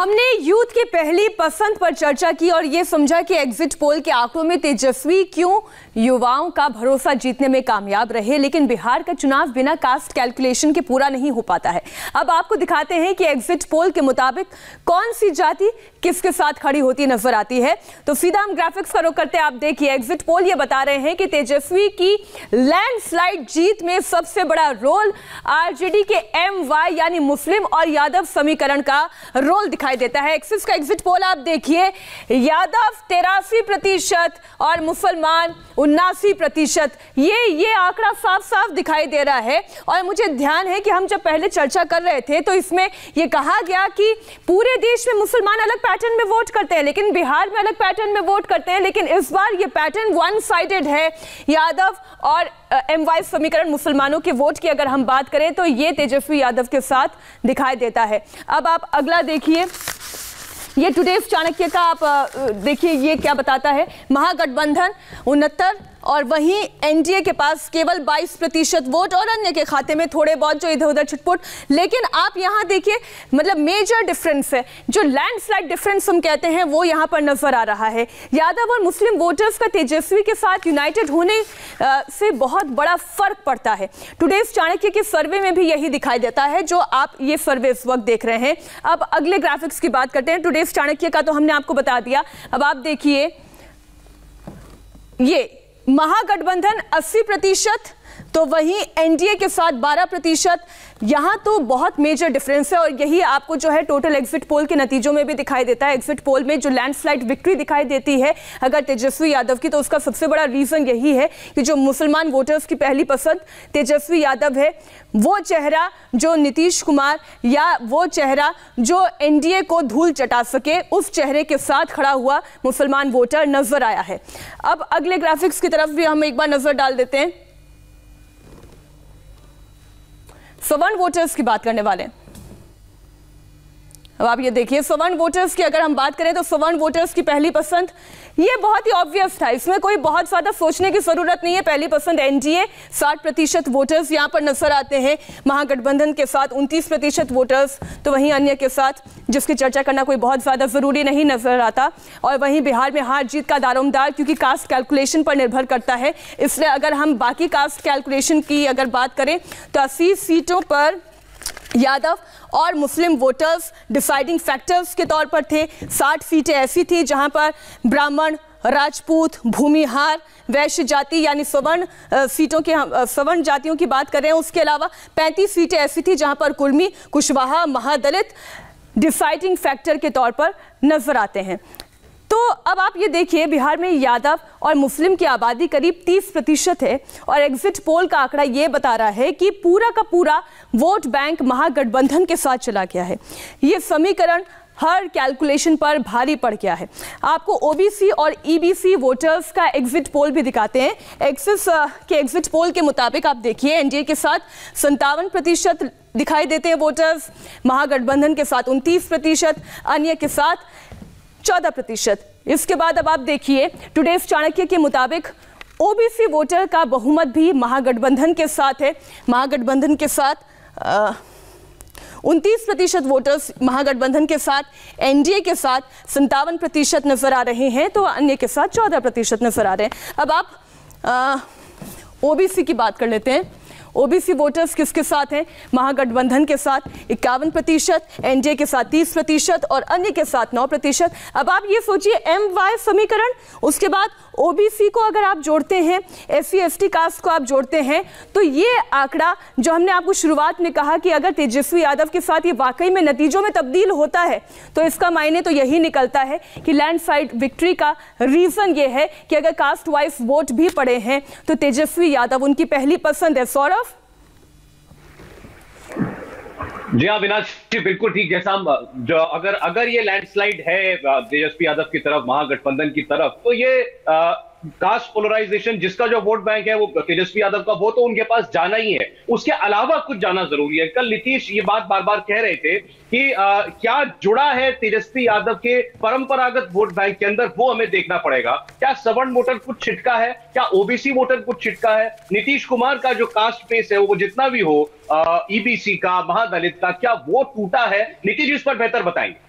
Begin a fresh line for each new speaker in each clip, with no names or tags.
हमने यूथ की पहली पसंद पर चर्चा की और ये समझा कि एग्जिट पोल के आंकड़ों में तेजस्वी क्यों युवाओं का भरोसा जीतने में कामयाब रहे, लेकिन बिहार का चुनाव बिना कास्ट कैलकुलेशन के पूरा नहीं हो पाता है। अब आपको दिखाते हैं कि एग्जिट पोल के मुताबिक कौन सी जाति किसके साथ खड़ी होती नजर आती है। तो सीधा हम ग्राफिक्स का रुख करते हैं। आप देखिए, एग्जिट पोल ये बता रहे हैं कि तेजस्वी की लैंडस्लाइड जीत में सबसे बड़ा रोल आरजेडी के MY यानी मुस्लिम और यादव समीकरण का रोल दिखाई देता है। एक्सिस का एग्जिट पोल आप देखिए, यादव 83% और मुसलमान 79%। ये आंकड़ा साफ साफ दिखाई दे रहा है। और मुझे ध्यान है कि हम जब पहले चर्चा कर रहे थे तो इसमें यह कहा गया कि पूरे देश में मुसलमान अलग पैटर्न में वोट करते हैं, लेकिन बिहार में अलग पैटर्न में वोट करते हैं। लेकिन इस बार ये पैटर्न वन साइडेड है। यादव और MY समीकरण मुसलमानों के वोट की अगर हम बात करें तो ये तेजस्वी यादव के साथ दिखाई देता है। अब आप अगला देखिए, ये टुडेज चाणक्य का आप देखिए, ये क्या बताता है। महागठबंधन 69 और वहीं NDA के पास केवल 22% वोट और अन्य के खाते में थोड़े बहुत जो इधर उधर छुटपुट। लेकिन आप यहां देखिए, मतलब मेजर डिफरेंस है, जो लैंडस्लाइड डिफरेंस हम कहते हैं वो यहां पर नजर आ रहा है। यादव और मुस्लिम वोटर्स का तेजस्वी के साथ यूनाइटेड होने से बहुत बड़ा फर्क पड़ता है। टुडेज चाणक्य के सर्वे में भी यही दिखाई देता है जो आप ये सर्वे इस वक्त देख रहे हैं। अब अगले ग्राफिक्स की बात करते हैं। टुडेज चाणक्य का तो हमने आपको बता दिया। अब आप देखिए, ये महागठबंधन 80%, तो वहीं NDA के साथ 12%। यहां तो बहुत मेजर डिफरेंस है और यही आपको जो है टोटल एग्जिट पोल के नतीजों में भी दिखाई देता है। एग्जिट पोल में जो लैंडस्लाइड विक्ट्री दिखाई देती है अगर तेजस्वी यादव की, तो उसका सबसे बड़ा रीजन यही है कि जो मुसलमान वोटर्स की पहली पसंद तेजस्वी यादव है, वो चेहरा जो नीतीश कुमार या वो चेहरा जो NDA को धूल चटा सके, उस चेहरे के साथ खड़ा हुआ मुसलमान वोटर नजर आया है। अब अगले ग्राफिक्स की तरफ भी हम एक बार नजर डाल देते हैं। सवर्ण वोटर्स की बात करने वाले हैं। अब आप ये देखिए, सवर्ण वोटर्स की अगर हम बात करें तो सवर्ण वोटर्स की पहली पसंद ये बहुत ही ऑब्वियस था, इसमें कोई बहुत ज्यादा सोचने की जरूरत नहीं है। पहली पसंद NDA, 60% वोटर्स यहां पर नजर आते हैं। महागठबंधन के साथ 29% वोटर्स, तो वहीं अन्य के साथ जिसकी चर्चा करना कोई बहुत ज्यादा जरूरी नहीं नजर आता। और वहीं बिहार में हार जीत का दारोमदार क्योंकि कास्ट कैलकुलेशन पर निर्भर करता है, इसलिए अगर हम बाकी कास्ट कैलकुलेशन की अगर बात करें तो 80 सीटों पर यादव और मुस्लिम वोटर्स डिसाइडिंग फैक्टर्स के तौर पर थे। 60 सीटें ऐसी थी जहां पर ब्राह्मण, राजपूत, भूमिहार, वैश्य जाति यानी सवर्ण सीटों के सवर्ण जातियों की बात कर रहे हैं। उसके अलावा 35 सीटें ऐसी थी जहां पर कुर्मी, कुशवाहा, महादलित डिसाइडिंग फैक्टर के तौर पर नजर आते हैं। तो अब आप ये देखिए, बिहार में यादव और मुस्लिम की आबादी करीब 30% है और एग्जिट पोल का आंकड़ा ये बता रहा है कि पूरा का पूरा वोट बैंक महागठबंधन के साथ चला गया है। ये समीकरण हर कैलकुलेशन पर भारी पड़ गया है। आपको OBC और EBC वोटर्स का एग्जिट पोल भी दिखाते हैं। एक्सिस के एग्जिट पोल के मुताबिक आप देखिए, NDA के साथ 57% दिखाई देते हैं वोटर्स, महागठबंधन के साथ 29%, अन्य के साथ 14%। इसके बाद अब आप देखिए, टुडेज चाणक्य के मुताबिक OBC वोटर का बहुमत भी महागठबंधन के साथ है। महागठबंधन के साथ 29% वोटर्स महागठबंधन के साथ, NDA के साथ 57% नजर आ रहे हैं, तो अन्य के साथ 14% नजर आ रहे हैं। अब आप OBC की बात कर लेते हैं। OBC वोटर्स किसके साथ हैं? महागठबंधन के साथ 51%, NDA के साथ 30% और अन्य के साथ 9%। अब आप ये सोचिए, MY समीकरण, उसके बाद OBC को अगर आप जोड़ते हैं, SC ST कास्ट को आप जोड़ते हैं, तो ये आंकड़ा जो हमने आपको शुरुआत में कहा कि अगर तेजस्वी यादव के साथ ये वाकई में नतीजों में तब्दील होता है तो इसका मायने तो यही निकलता है कि लैंडस्लाइड विक्ट्री का रीजन ये है कि अगर कास्ट वाइज वोट भी पड़े हैं तो तेजस्वी यादव उनकी पहली पसंद है। सौरभ
जी हाँ अविनाश जी, बिल्कुल ठीक। जैसा हम जो अगर ये लैंडस्लाइड है तेजस्वी यादव की तरफ, महागठबंधन की तरफ, तो ये कास्ट पोलराइजेशन, जिसका जो वोट बैंक है वो तेजस्वी यादव का, वो तो उनके पास जाना ही है। उसके अलावा कुछ जाना जरूरी है। कल नीतीश ये बात बार बार कह रहे थे कि क्या जुड़ा है तेजस्वी यादव के परंपरागत वोट बैंक के अंदर, वो हमें देखना पड़ेगा। क्या सवर्ण वोटर कुछ छिटका है, क्या OBC वोटर कुछ छिटका है, नीतीश कुमार का जो कास्ट बेस है वो जितना भी हो, EBC का, महादलित का, क्या वो टूटा है? नीतीश इस पर बेहतर बताएंगे।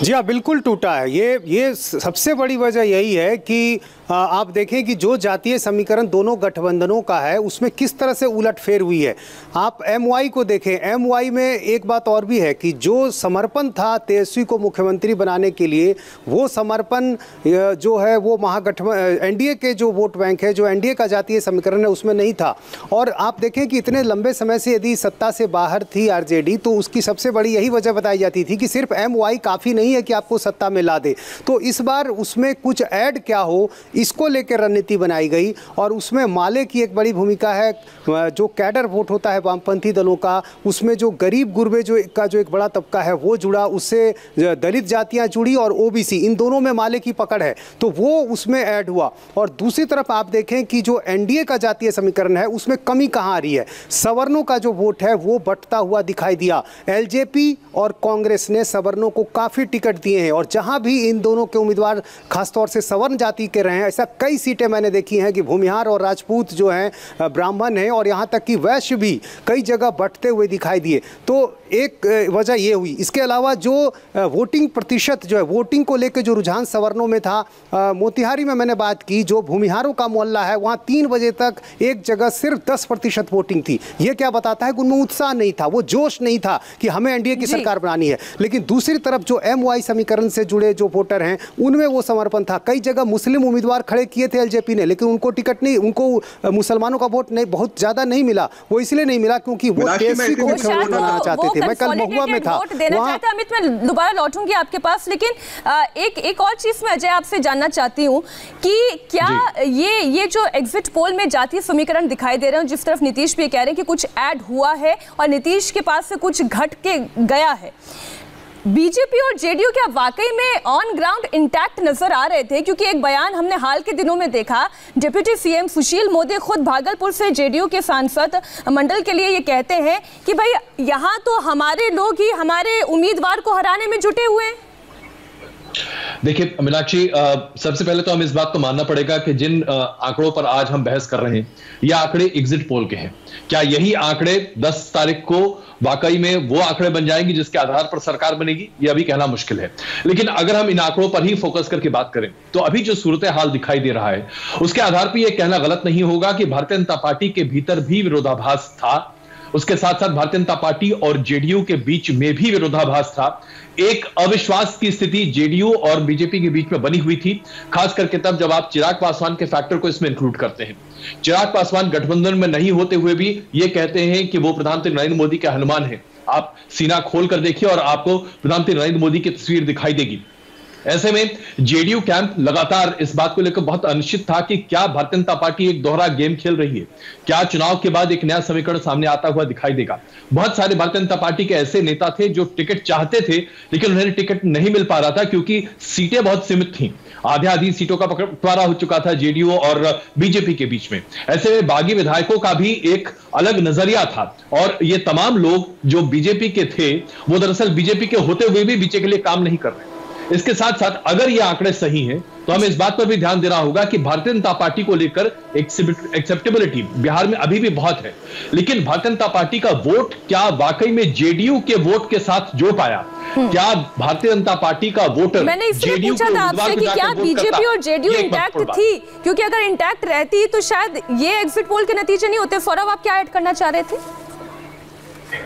जी हाँ, बिल्कुल टूटा है। ये सबसे बड़ी वजह यही है कि आप देखें कि जो जातीय समीकरण दोनों गठबंधनों का है उसमें किस तरह से उलटफेर हुई है। आप एमवाई को देखें, एमवाई में एक बात और भी है कि जो समर्पण था तेजस्वी को मुख्यमंत्री बनाने के लिए, वो समर्पण जो है वो महागठबंधन एनडीए के जो वोट बैंक है, जो एनडीए का जातीय समीकरण है, उसमें नहीं था। और आप देखें कि इतने लंबे समय से यदि सत्ता से बाहर थी आरजेडी, तो उसकी सबसे बड़ी यही वजह बताई जाती थी कि सिर्फ एमवाई काफ़ी नहीं है कि आपको सत्ता में ला दे। तो इस बार उसमें कुछ ऐड क्या हो, इसको लेकर रणनीति बनाई गई। और उसमें माले की एक बड़ी भूमिका है। जो कैडर वोट होता है वामपंथी दलों का, उसमें जो गरीब गुरबे जो एक बड़ा तबका है वो जुड़ा, उससे दलित जातियां जुड़ी और ओबीसी, इन दोनों में माले की पकड़ है, तो वो उसमें ऐड हुआ। और दूसरी तरफ आप देखें कि जो एनडीए का जातीय समीकरण है उसमें कमी कहाँ आ रही है। सवर्णों का जो वोट है वो बंटता हुआ दिखाई दिया। एलजेपी और कांग्रेस ने सवर्णों को काफ़ी टिकट दिए हैं, और जहां भी इन दोनों के उम्मीदवार खासतौर से सवर्ण जाति के रहे हैं, ऐसा कई सीटें मैंने देखी हैं कि भूमिहार और राजपूत जो हैं ब्राह्मण हैं, और यहाँ तक कि वैश्य भी कई जगह बंटते हुए दिखाई दिए। तो एक वजह ये हुई। इसके अलावा जो वोटिंग प्रतिशत जो है, वोटिंग को लेकर जो रुझान सवर्णों में था, मोतिहारी में मैंने बात की, जो भूमिहारों का मोहल्ला है वहाँ 3 बजे तक एक जगह सिर्फ 10% वोटिंग थी। ये क्या बताता है कि उनमें उत्साह नहीं था, वो जोश नहीं था कि हमें एनडीए की सरकार बनानी है। लेकिन दूसरी तरफ जो एमवाई समीकरण से जुड़े जो वोटर हैं उनमें वो समर्पण था। कई जगह मुस्लिम उम्मीदवार खड़े किए थे एलजेपी ने, लेकिन उनको टिकट नहीं, उनको मुसलमानों का वोट नहीं, बहुत ज़्यादा नहीं मिला। वो इसलिए नहीं मिला क्योंकि वो तेजस्वी को मुख्यमंत्री बनाना चाहते थे। मैं कल महुआ में था,
अमित मैं दोबारा लौटूंगी आपके पास, लेकिन एक और चीज मैं अजय आपसे जानना चाहती हूँ कि क्या ये जो एग्जिट पोल में जातीय समीकरण दिखाई दे रहे हैं, जिस तरफ नीतीश भी कह रहे हैं कि कुछ ऐड हुआ है और नीतीश के पास से कुछ घट के गया है, बीजेपी और जेडीयू क्या वाकई में ऑन ग्राउंड इंटैक्ट नजर आ रहे थे? क्योंकि एक बयान हमने हाल के दिनों में देखा, डिप्टी सीएम सुशील मोदी खुद भागलपुर से जेडीयू के सांसद मंडल के लिए ये कहते हैं कि भाई यहाँ तो हमारे लोग ही हमारे उम्मीदवार को हराने में जुटे हुए हैं।
देखिए मीनाक्षी, सबसे पहले तो हम इस बात को मानना पड़ेगा कि जिन आंकड़ों पर आज हम बहस कर रहे हैं, ये आंकड़े एग्जिट पोल के हैं। क्या यही आंकड़े 10 तारीख को वाकई में वो आंकड़े बन जाएंगे जिसके आधार पर सरकार बनेगी? ये अभी कहना मुश्किल है। लेकिन अगर हम इन आंकड़ों पर ही फोकस करके बात करें तो अभी जो सूरत हाल दिखाई दे रहा है उसके आधार पर यह कहना गलत नहीं होगा कि भारतीय जनता पार्टी के भीतर भी विरोधाभास था। उसके साथ साथ भारतीय जनता पार्टी और जेडीयू के बीच में भी विरोधाभास था। एक अविश्वास की स्थिति जेडीयू और बीजेपी के बीच में बनी हुई थी, खास करके तब जब आप चिराग पासवान के फैक्टर को इसमें इंक्लूड करते हैं। चिराग पासवान गठबंधन में नहीं होते हुए भी ये कहते हैं कि वो प्रधानमंत्री नरेंद्र मोदी के हनुमान हैं। आप सीना खोल कर देखिए और आपको प्रधानमंत्री नरेंद्र मोदी की तस्वीर दिखाई देगी। ऐसे में जेडीयू कैंप लगातार इस बात को लेकर बहुत अनिश्चित था कि क्या भारतीय जनता पार्टी एक दोहरा गेम खेल रही है, क्या चुनाव के बाद एक नया समीकरण सामने आता हुआ दिखाई देगा। बहुत सारे भारतीय जनता पार्टी के ऐसे नेता थे जो टिकट चाहते थे लेकिन उन्हें टिकट नहीं मिल पा रहा था क्योंकि सीटें बहुत सीमित थीं। आधी सीटों का बंटवारा हो चुका था जेडीयू और बीजेपी के बीच में। ऐसे में बागी विधायकों का भी एक अलग नजरिया था और ये तमाम लोग जो बीजेपी के थे वो दरअसल बीजेपी के होते हुए भी बीजेपी के लिए काम नहीं कर रहे। इसके साथ साथ अगर ये आंकड़े सही हैं तो हमें इस बात पर भी ध्यान देना होगा कि भारतीय जनता पार्टी को लेकर एक्सेप्टेबिलिटी बिहार में अभी भी बहुत है, लेकिन भारतीय जनता पार्टी का वोट क्या वाकई में जेडीयू के वोट के साथ जोड़ पाया? क्या भारतीय जनता पार्टी का वोटर,
मैंने इसलिए पूछा था आपसे कि क्या बीजेपी और जेडीयू इंटैक्ट थी, क्योंकि अगर इंटैक्ट रहती तो शायद ये एग्जिट पोल के नतीजे नहीं होते। सौरभ, आप क्या ऐड करना चाह रहे थे?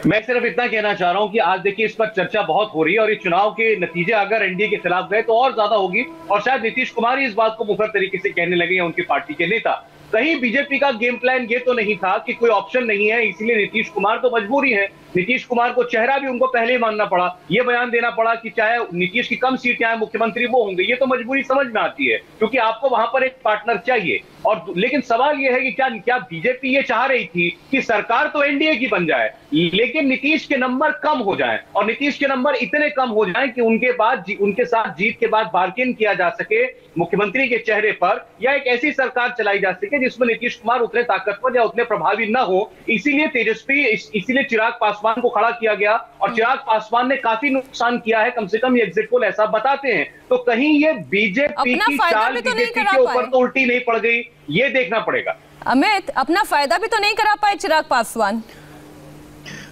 मैं सिर्फ इतना कहना चाह रहा हूं कि आज देखिए इस पर चर्चा बहुत हो रही है और ये चुनाव के नतीजे अगर एनडीए के खिलाफ गए तो और ज्यादा होगी और शायद नीतीश कुमार ही इस बात को मुखर तरीके से कहने लगे या उनकी पार्टी के नेता। कहीं बीजेपी का गेम प्लान ये तो नहीं था कि कोई ऑप्शन नहीं है इसलिए नीतीश कुमार तो मजबूरी है। नीतीश कुमार को चेहरा भी उनको पहले ही मानना पड़ा, ये बयान देना पड़ा कि चाहे नीतीश की कम सीटें आए मुख्यमंत्री वो होंगे। ये तो मजबूरी समझ में आती है क्योंकि आपको वहां पर एक पार्टनर चाहिए। और लेकिन सवाल ये है कि क्या बीजेपी ये चाह रही थी कि सरकार तो एनडीए की बन जाए लेकिन नीतीश के नंबर कम हो जाएं और नीतीश के नंबर इतने कम हो जाएं कि उनके साथ जीत के बाद बार्गेन किया जा सके मुख्यमंत्री के चेहरे पर, या एक ऐसी सरकार चलाई जा सके जिसमें नीतीश कुमार उतने ताकतवर या उतने प्रभावी न हो। इसीलिए चिराग पासवान को खड़ा किया गया और चिराग पासवान ने काफी नुकसान किया है, कम से कम ये एग्जिट पोल ऐसा बताते हैं। तो कहीं ये बीजेपी की चाल बीजेपी के ऊपर तो उल्टी नहीं पड़ गई, ये देखना पड़ेगा।
अमित, अपना फायदा भी तो नहीं करा पाए चिराग पासवान।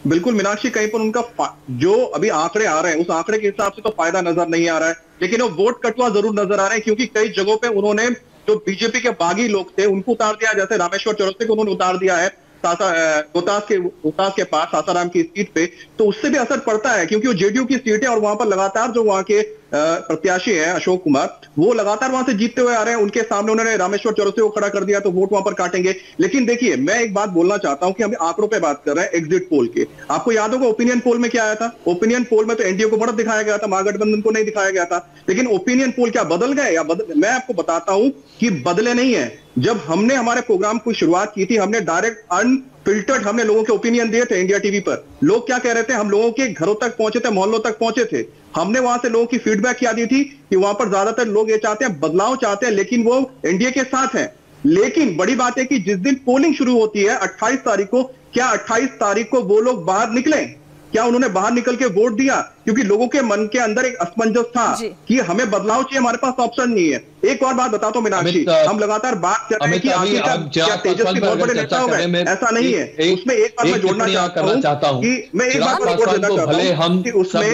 बिल्कुल मीनाक्षी, कहीं पर उनका जो अभी आंकड़े आ रहे हैं उस आंकड़े के हिसाब से तो फायदा नजर नहीं आ रहा है, लेकिन वो वोट कटवा जरूर नजर आ रहे हैं, क्योंकि कई जगहों पे उन्होंने जो बीजेपी के बागी लोग थे उनको उतार दिया, जैसे रामेश्वर चौरसिया को उन्होंने उतार दिया है रोहतास के पास सासाराम की सीट पे, तो उससे भी असर पड़ता है, क्योंकि वो जेडीयू की सीट है और वहां पर लगातार जो वहां के प्रत्याशी हैं अशोक कुमार, वो लगातार वहां से जीतते हुए आ रहे हैं। उनके सामने उन्होंने रामेश्वर चौरसिया को खड़ा कर दिया, तो वोट वहां पर काटेंगे। लेकिन देखिए, मैं एक बात बोलना चाहता हूं कि हम आंकड़ों पे बात कर रहे हैं एग्जिट पोल के। आपको याद होगा ओपिनियन पोल में क्या आया था? ओपिनियन पोल में तो एनडीए को बढ़त दिखाया गया था, महागठबंधन को नहीं दिखाया गया था। लेकिन ओपिनियन पोल क्या बदल गए या मैं आपको बताता हूं कि बदले नहीं है। जब हमने हमारे प्रोग्राम की शुरुआत की थी, हमने डायरेक्ट अनफिल्टर्ड हमने लोगों के ओपिनियन दिए थे इंडिया टीवी पर। लोग क्या कह रहे थे, हम लोगों के घरों तक पहुंचे थे, मोहल्लों तक पहुंचे थे। हमने वहां से लोगों की फीडबैक क्या दी थी कि वहां पर ज्यादातर लोग ये चाहते हैं, बदलाव चाहते हैं, लेकिन वो एनडीए के साथ हैं। लेकिन बड़ी बात है कि जिस दिन पोलिंग शुरू होती है 28 तारीख को, क्या 28 तारीख को वो लोग बाहर निकले? क्या उन्होंने बाहर निकल के वोट दिया? क्योंकि लोगों के मन के अंदर एक असमंजस था कि हमें बदलाव चाहिए, हमारे पास ऑप्शन नहीं है। एक और बात बताता हूं मीनाक्षी, हम लगातार बात कर रहे हैं कि आखिरकार क्या तेजस्वी बहुत बड़े नेता हो गए, ऐसा नहीं है। उसमें एक बात मैं जोड़ना चाहता हूं कि मैं एक बात और जोड़ देना चाहता हूं कि उसमें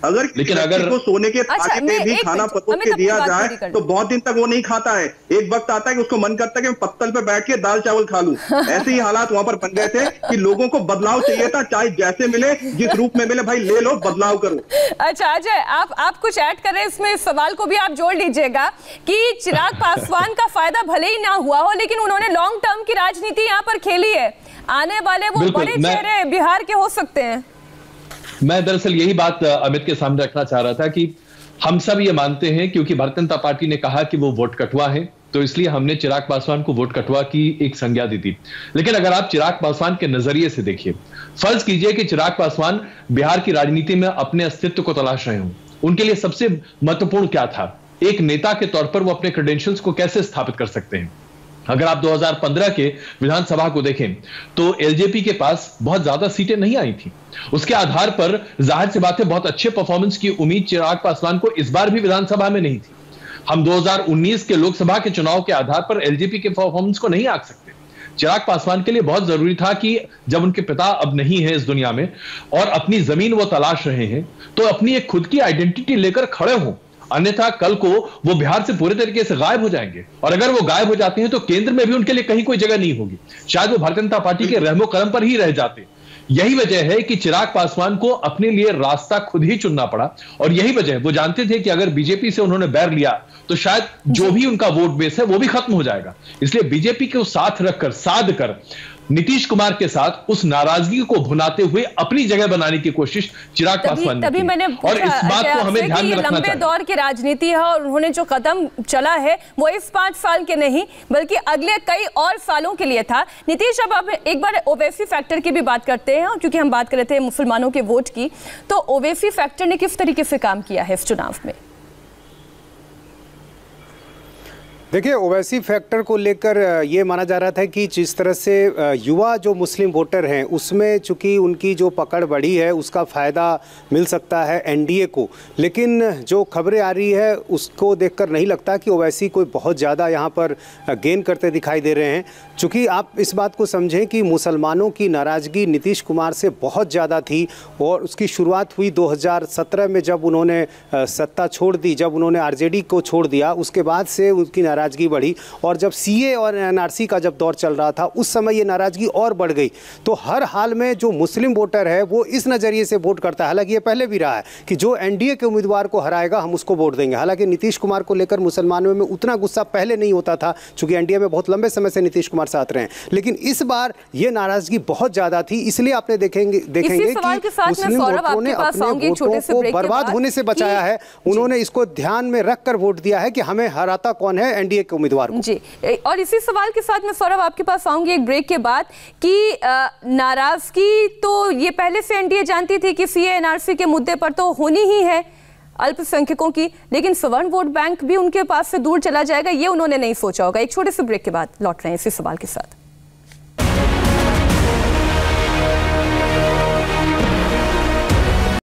अगर लेकिन अगर को सोने के ताकते भी खाना परोस के दिया जाए तो बहुत दिन तक वो नहीं खाता है। एक वक्त आता है कि उसको मन करता है कि मैं पत्तल पे बैठ के दाल चावल खा लूं। ऐसे ही हालात वहां पर बन गए थे कि लोगों को बदलाव चाहिए था, चाहे जैसे मिले, जिस रूप में मिले, भाई ले लो, बदलाव करो।
अच्छा अजय, आप कुछ ऐड कर रहे हैं इसमें, इस सवाल को भी आप जोड़ लीजिएगा कि चिराग पासवान का फायदा भले ही ना हुआ हो, लेकिन उन्होंने लॉन्ग टर्म की राजनीति यहाँ पर खेली है। आने वाले वो बड़े चेहरे बिहार के हो सकते हैं।
मैं दरअसल यही बात अमित के सामने रखना चाह रहा था कि हम सब ये मानते हैं, क्योंकि भारतीय जनता पार्टी ने कहा कि वो वोट कटवा है, तो इसलिए हमने चिराग पासवान को वोट कटवा की एक संज्ञा दी थी। लेकिन अगर आप चिराग पासवान के नजरिए से देखिए, फर्ज कीजिए कि चिराग पासवान बिहार की राजनीति में अपने अस्तित्व को तलाश रहे हों, उनके लिए सबसे महत्वपूर्ण क्या था? एक नेता के तौर पर वो अपने क्रेडेंशियल्स को कैसे स्थापित कर सकते हैं? अगर आप 2015 के विधानसभा को देखें तो एलजेपी के पास बहुत ज्यादा सीटें नहीं आई थी। उसके आधार पर जाहिर सी बात है बहुत अच्छे परफॉर्मेंस की उम्मीद चिराग पासवान को इस बार भी विधानसभा में नहीं थी। हम 2019 के लोकसभा के चुनाव के आधार पर एलजेपी के परफॉर्मेंस को नहीं आंक सकते। चिराग पासवान के लिए बहुत जरूरी था कि जब उनके पिता अब नहीं है इस दुनिया में और अपनी जमीन वो तलाश रहे हैं, तो अपनी एक खुद की आइडेंटिटी लेकर खड़े हों, अन्यथा कल को वो बिहार से पूरे तरीके से गायब हो जाएंगे। और अगर वो गायब हो जाते हैं तो केंद्र में भी उनके लिए कहीं कोई जगह नहीं होगी, शायद वो भारतीय जनता पार्टी के रहमो करम पर ही रह जाते। यही वजह है कि चिराग पासवान को अपने लिए रास्ता खुद ही चुनना पड़ा, और यही वजह है वो जानते थे कि अगर बीजेपी से उन्होंने बैर लिया तो शायद जो भी उनका वोट बेस है वो भी खत्म हो जाएगा। इसलिए बीजेपी को साथ रखकर, साध कर नीतीश कुमार के साथ उस नाराजगी को भुनाते हुए अपनी जगह बनाने की कोशिश चिराग पासवान ने की।
मैंने
और इस बात को हमें ध्यान में रखना चाहिए।
लंबे दौर की राजनीति है और उन्होंने जो कदम चला है वो इस 5 साल के नहीं बल्कि अगले कई और सालों के लिए था। नीतीश, अब एक बार ओवैसी फैक्टर की भी बात करते हैं, क्योंकि हम बात कर रहे थे मुसलमानों के वोट की, तो ओवैसी फैक्टर ने किस तरीके से काम किया है इस चुनाव में?
देखिए, ओवैसी फैक्टर को लेकर ये माना जा रहा था कि जिस तरह से युवा जो मुस्लिम वोटर हैं उसमें चूंकि उनकी जो पकड़ बढ़ी है उसका फ़ायदा मिल सकता है एनडीए को, लेकिन जो खबरें आ रही है उसको देखकर नहीं लगता कि ओवैसी कोई बहुत ज़्यादा यहाँ पर गेन करते दिखाई दे रहे हैं। चूँकि आप इस बात को समझें कि मुसलमानों की नाराज़गी नीतीश कुमार से बहुत ज़्यादा थी और उसकी शुरुआत हुई 2017 में जब उन्होंने सत्ता छोड़ दी, जब उन्होंने आरजेडी को छोड़ दिया, उसके बाद से उनकी नाराज़गी बढ़ी। और जब सीए और एनआरसी का जब दौर चल रहा था उस समय ये नाराज़गी और बढ़ गई। तो हर हाल में जो मुस्लिम वोटर है वो इस नज़रिए से वोट करता है, हालांकि ये पहले भी रहा है कि जो एनडीए के उम्मीदवार को हराएगा हम उसको वोट देंगे। हालांकि नीतीश कुमार को लेकर मुसलमानों में उतना गुस्सा पहले नहीं होता था, चूँकि एनडीए में बहुत लंबे समय से नीतीश कुमार साथ रहे हैं, लेकिन इस बार ये नाराज़गी बहुत ज़्यादा थी। इसलिए आपने देखेंगे कि मुस्लिम वोटरों ने अपने वोटों को बर्बाद होने से बचाया है। उन्होंने इसको ध्यान में रखकर वोट दिया है कि हमें हराता कौन है, एनडीए के उम्मीदवार को।
जी, और इसी सवाल के साथ मैं सौरभ आपके पास आऊंगी एक ब्रेक के बाद कि नाराजगी तो ये पहले से एनडीए जानती थी कि सीए एनआरसी के मुद्दे पर तो होनी ही है अल्पसंख्यकों की, लेकिन सवर्ण वोट बैंक भी उनके पास से दूर चला जाएगा ये उन्होंने नहीं सोचा होगा। एक छोटे से ब्रेक के बाद लौट रहे हैं इसी सवाल के साथ।